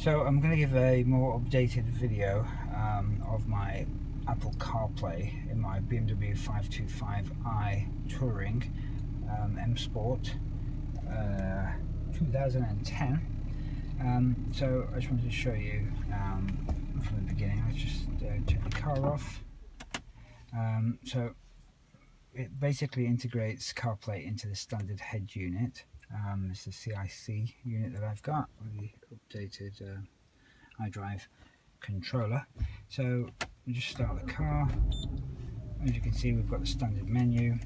So I'm going to give a more updated video of my Apple CarPlay in my BMW 525i Touring M Sport 2010. So I just wanted to show you from the beginning. Let's just turn the car off. So it basically integrates CarPlay into the standard head unit. It's the CIC unit that I've got with the updated iDrive controller. So we just start the car. As you can see, we've got the standard menu.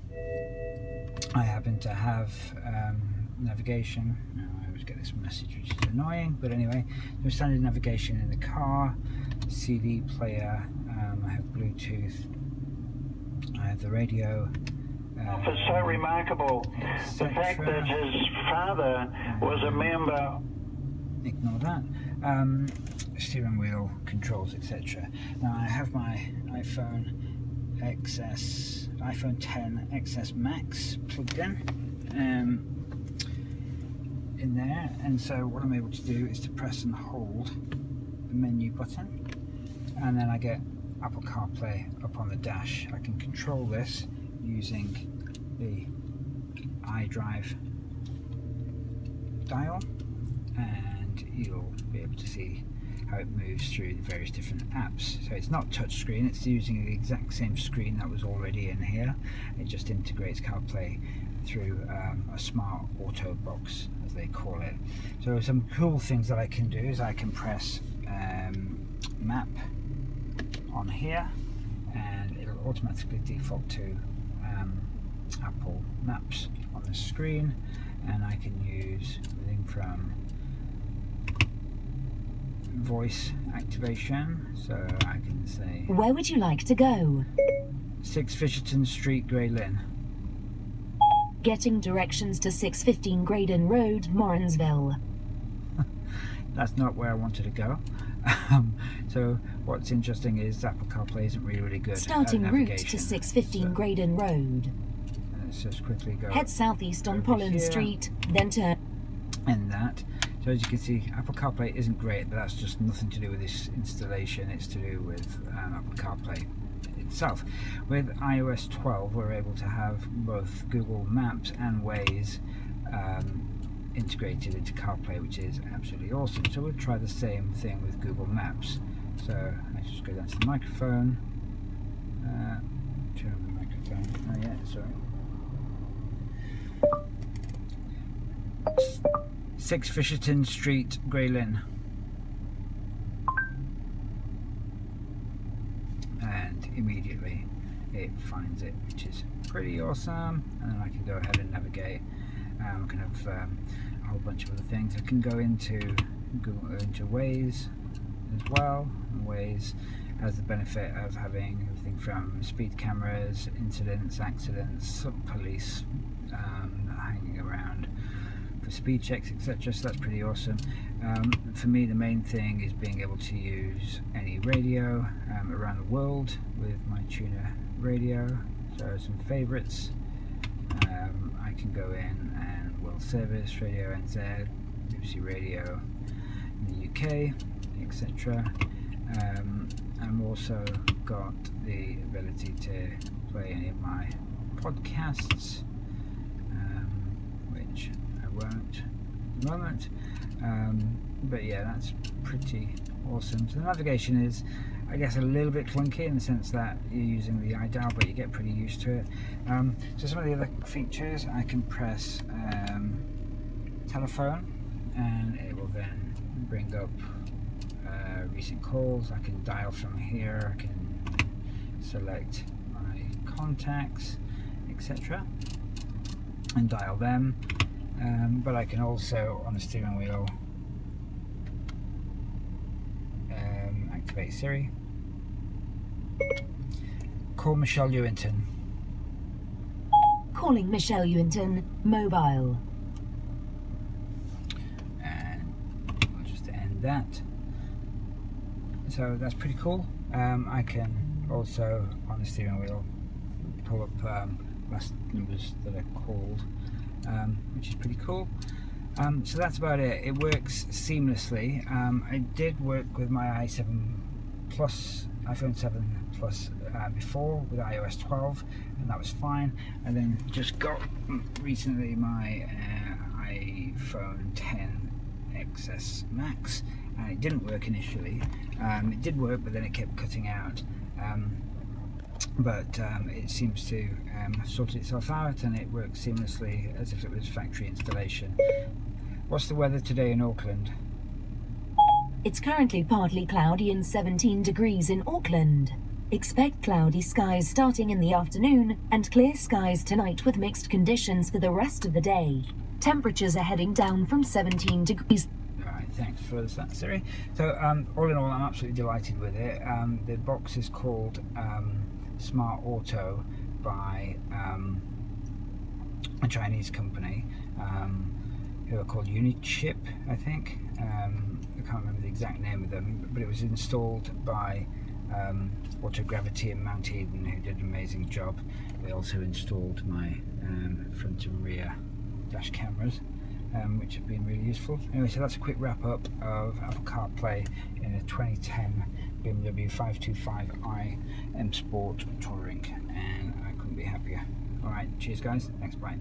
I happen to have navigation. I always get this message, which is annoying, but anyway, there's standard navigation in the car, CD player, I have Bluetooth, I have the radio. It's so remarkable, the fact that his father was a member. Ignore that. Steering wheel controls, etc. Now I have my iPhone X XS Max plugged in there, and so what I'm able to do is to press and hold the menu button, and then I get Apple CarPlay up on the dash. I can control this using the iDrive dial, and you'll be able to see how it moves through the various different apps. So it's not touch screen, it's using the exact same screen that was already in here. It just integrates CarPlay through a smart auto box, as they call it. So some cool things that I can do is I can press map on here, and it'll automatically default to Apple Maps on the screen, and I can use everything from voice activation, so I can say, where would you like to go? 6 Fisherton Street, Grey Lynn. Getting directions to 615 Graydon Road, Morrinsville. That's not where I wanted to go. So what's interesting is Apple CarPlay isn't really good starting at route navigation. to 615 Graydon Road. Let's just quickly go. Head southeast on Pollen Street, then turn. And that. So as you can see, Apple CarPlay isn't great, but that's just nothing to do with this installation. It's to do with Apple CarPlay itself. With iOS 12, we're able to have both Google Maps and Waze integrated into CarPlay, which is absolutely awesome. So we'll try the same thing with Google Maps. So let's just go down to the microphone. Turn on the microphone. Oh yeah, sorry. 6 Fisherton Street, Grey Lynn. And immediately it finds it, which is pretty awesome. And then I can go ahead and navigate. I can have a whole bunch of other things. I can go into Waze as well. And Waze has the benefit of having everything from speed cameras, incidents, accidents, police hanging around for speed checks, etc. So that's pretty awesome. For me, the main thing is being able to use any radio around the world with my tuner radio. So some favorites. I can go in and World Service, Radio NZ, BBC Radio in the UK, etc. I've also got the ability to play any of my podcasts, which I won't at the moment. But yeah, that's pretty awesome. So the navigation is, I guess, a little bit clunky in the sense that you're using the iDial, but you get pretty used to it. So some of the other features, I can press telephone, and it will then bring up recent calls. I can dial from here, I can select my contacts, etc., and dial them. But I can also, on the steering wheel, activate Siri. Call Michelle Ewington. Calling Michelle Ewington, mobile. And I'll just end that. So that's pretty cool. I can also, on the steering wheel, pull up last numbers that are called, which is pretty cool. So that's about it. It works seamlessly. I did work with my iPhone 7 Plus before with iOS 12, and that was fine. And then just got recently my iPhone 10 XS Max, and it didn't work initially. It did work, but then it kept cutting out. But it seems to have sorted itself out, and it works seamlessly as if it was factory installation. What's the weather today in Auckland? It's currently partly cloudy and 17 degrees in Auckland. Expect cloudy skies starting in the afternoon and clear skies tonight with mixed conditions for the rest of the day. Temperatures are heading down from 17 degrees. Alright, thanks for that, Siri. So all in all, I'm absolutely delighted with it. The box is called Smart Auto by a Chinese company who are called Unichip, I think. I can't remember the exact name of them, but it was installed by Autogravity in Mount Eden, who did an amazing job. They also installed my front and rear dash cameras, which have been really useful. Anyway, so that's a quick wrap up of Apple CarPlay in a 2010 BMW 525i M Sport Touring, and I couldn't be happier. Alright, cheers guys, thanks, bye.